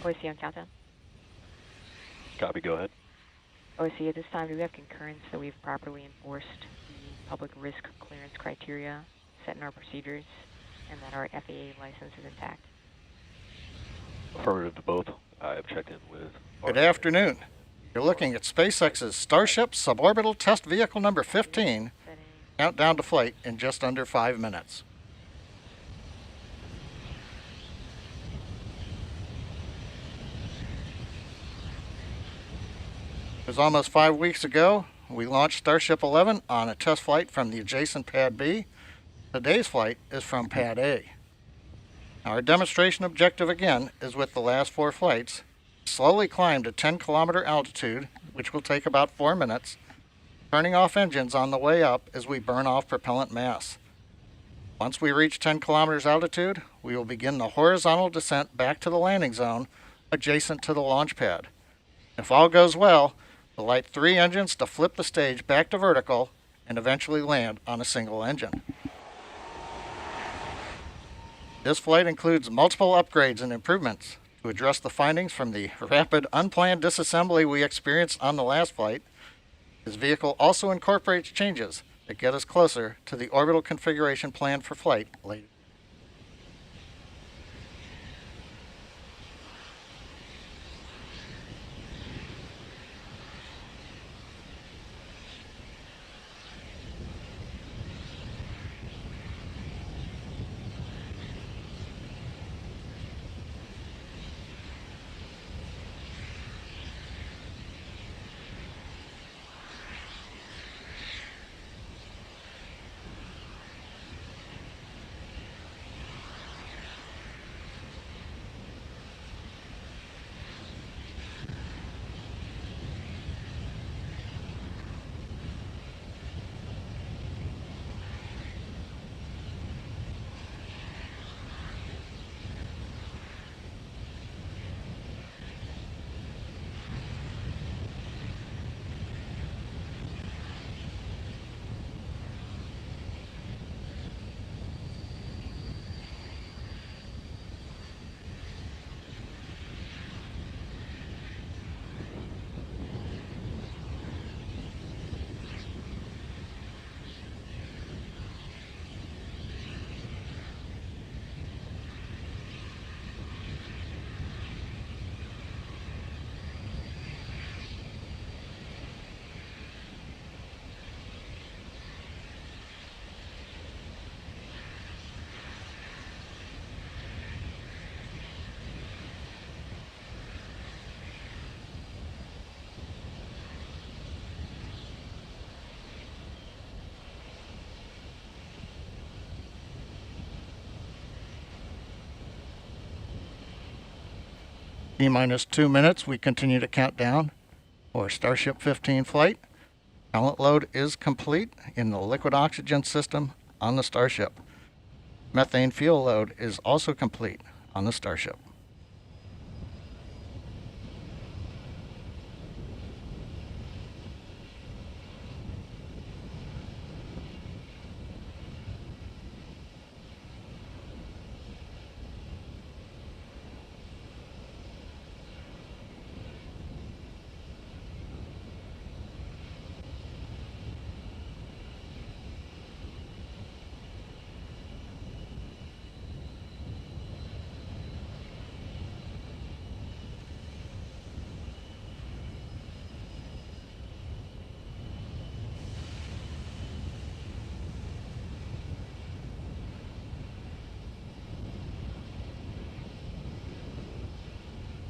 OSC on countdown. Copy, go ahead. OSC, at this time, do we have concurrence that we've properly enforced the public risk clearance criteria set in our procedures and that our FAA license is intact? Affirmative to both. I have checked in with Good our afternoon. You're looking at SpaceX's Starship Suborbital Test Vehicle number 15, countdown to flight in just under 5 minutes. It was almost 5 weeks ago. We launched Starship 11 on a test flight from the adjacent Pad B. Today's flight is from Pad A. Our demonstration objective again is with the last 4 flights. Slowly climb to 10-kilometer altitude, which will take about 4 minutes, turning off engines on the way up as we burn off propellant mass. Once we reach 10 kilometers altitude, we will begin the horizontal descent back to the landing zone adjacent to the launch pad. If all goes well, we'll light 3 engines to flip the stage back to vertical and eventually land on a single engine. This flight includes multiple upgrades and improvements to address the findings from the rapid unplanned disassembly we experienced on the last flight. This vehicle also incorporates changes that get us closer to the orbital configuration planned for flight later. T-minus 2 minutes, we continue to count down for Starship 15 flight. Pellet load is complete in the liquid oxygen system on the Starship. Methane fuel load is also complete on the Starship.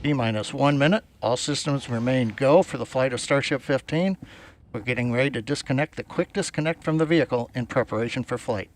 T-minus 1 minute. All systems remain go for the flight of Starship 15. We're getting ready to disconnect the quick disconnect from the vehicle in preparation for flight.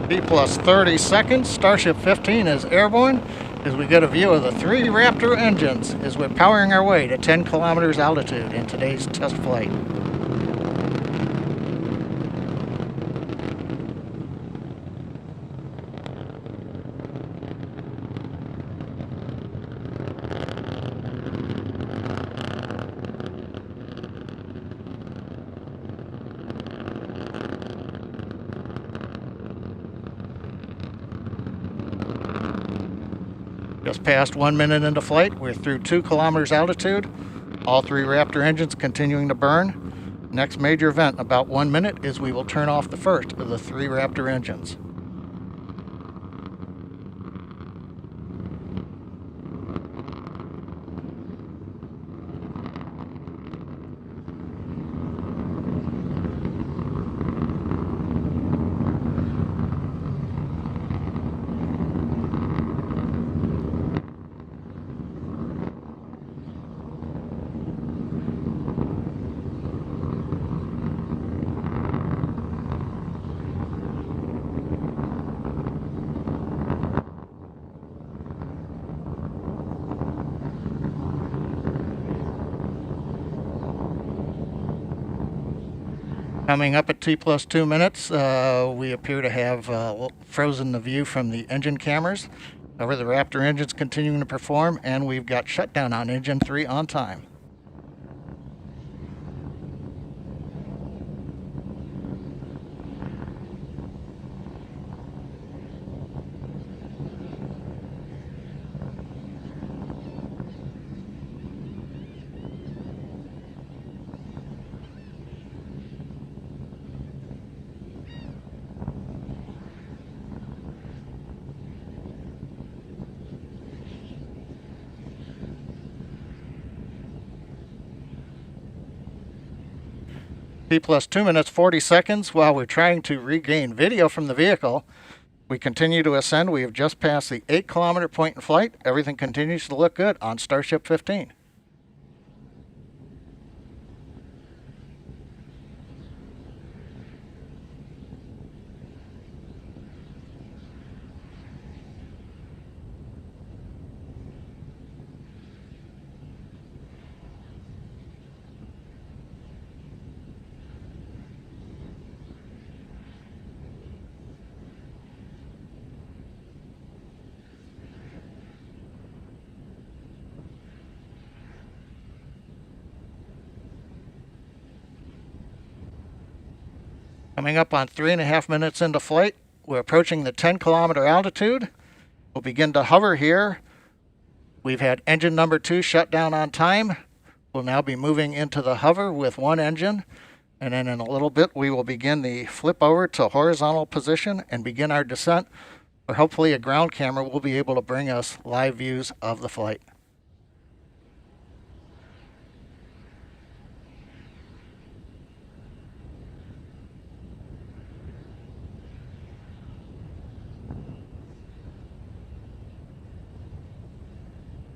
T plus 30 seconds, Starship 15 is airborne as we get a view of the 3 Raptor engines as we're powering our way to 10 kilometers altitude in today's test flight. Just past 1 minute into flight, we're through 2 kilometers altitude. All 3 Raptor engines continuing to burn. Next major event in about 1 minute is we will turn off the first of the 3 Raptor engines. Coming up at T plus 2 minutes, we appear to have frozen the view from the engine cameras. However, the Raptor engine's continuing to perform, and we've got shutdown on engine 3 on time. T plus 2 minutes 40 seconds. While we're trying to regain video from the vehicle, we continue to ascend. We have just passed the 8 kilometer point in flight. Everything continues to look good on Starship 15. Coming up on 3.5 minutes into flight, we're approaching the 10 kilometer altitude. We'll begin to hover here. We've had engine number 2 shut down on time. We'll now be moving into the hover with 1 engine. And then in a little bit, we will begin the flip over to horizontal position and begin our descent, where hopefully a ground camera will be able to bring us live views of the flight.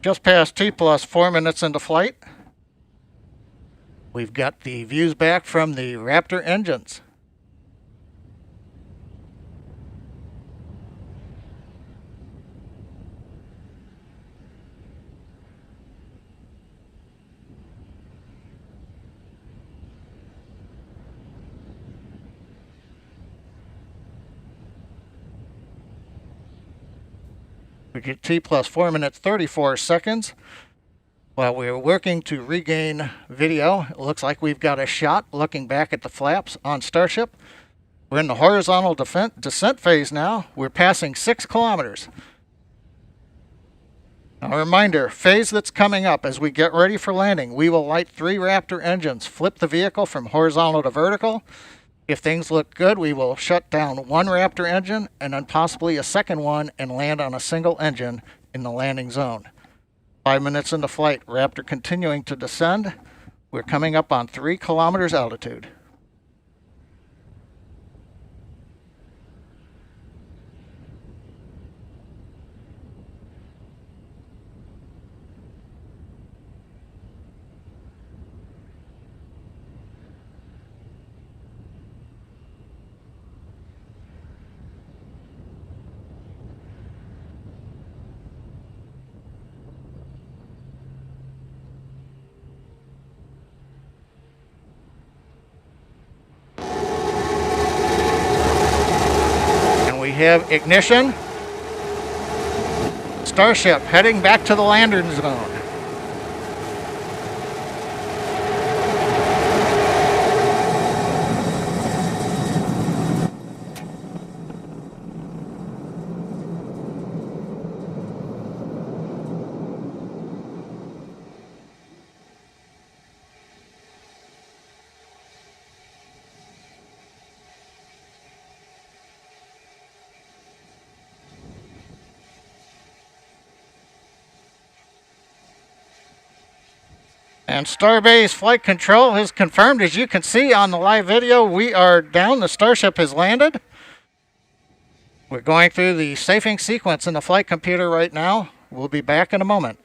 Just past T plus 4 minutes into flight, we've got the views back from the Raptor engines. We get T plus 4 minutes 34 seconds. While we're working to regain video, it looks like we've got a shot looking back at the flaps on Starship. We're in the horizontal descent phase now. We're passing 6 kilometers. Now, a reminder, phase that's coming up as we get ready for landing, we will light 3 Raptor engines, flip the vehicle from horizontal to vertical. If things look good, we will shut down 1 Raptor engine and then possibly a second one and land on a single engine in the landing zone. 5 minutes into flight, Raptor continuing to descend. We're coming up on 3 kilometers altitude. have ignition. Starship heading back to the landing zone. And Starbase Flight Control has confirmed, as you can see on the live video, we are down. The Starship has landed. We're going through the safing sequence in the flight computer right now. We'll be back in a moment.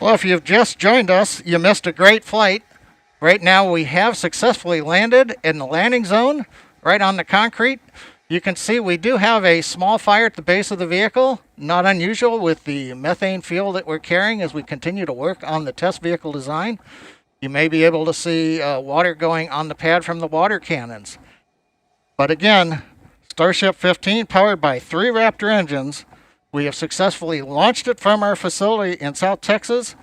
Well, if you've just joined us, you missed a great flight. Right now we have successfully landed in the landing zone, right on the concrete. You can see we do have a small fire at the base of the vehicle, not unusual with the methane fuel that we're carrying as we continue to work on the test vehicle design. You may be able to see water going on the pad from the water cannons. But again, Starship 15, powered by 3 Raptor engines, we have successfully launched it from our facility in South Texas,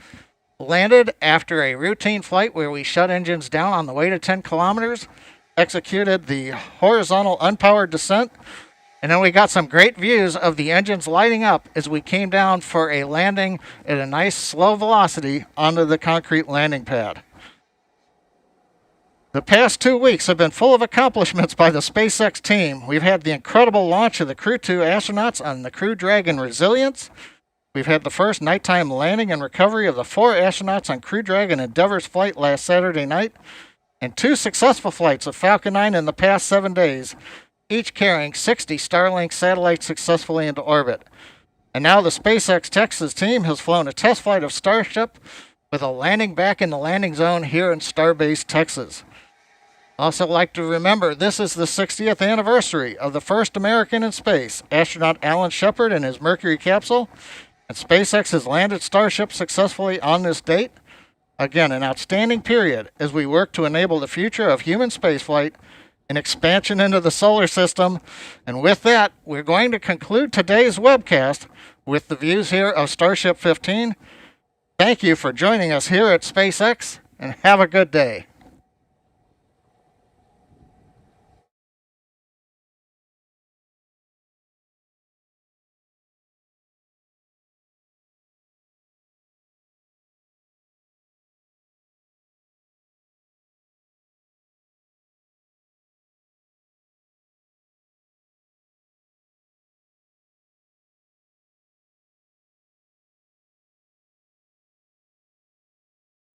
landed after a routine flight where we shut engines down on the way to 10 kilometers, executed the horizontal unpowered descent, and then we got some great views of the engines lighting up as we came down for a landing at a nice slow velocity onto the concrete landing pad. The past 2 weeks have been full of accomplishments by the SpaceX team. We've had the incredible launch of the Crew 2 astronauts on the Crew Dragon Resilience. We've had the first nighttime landing and recovery of the 4 astronauts on Crew Dragon Endeavor's flight last Saturday night, and 2 successful flights of Falcon 9 in the past 7 days, each carrying 60 Starlink satellites successfully into orbit. And now the SpaceX Texas team has flown a test flight of Starship with a landing back in the landing zone here in Starbase, Texas. Also like to remember, this is the 60th anniversary of the first American in space, astronaut Alan Shepard and his Mercury capsule, and SpaceX has landed Starship successfully on this date. Again, an outstanding period as we work to enable the future of human spaceflight and expansion into the solar system. And with that, we're going to conclude today's webcast with the views here of Starship 15. Thank you for joining us here at SpaceX, and have a good day.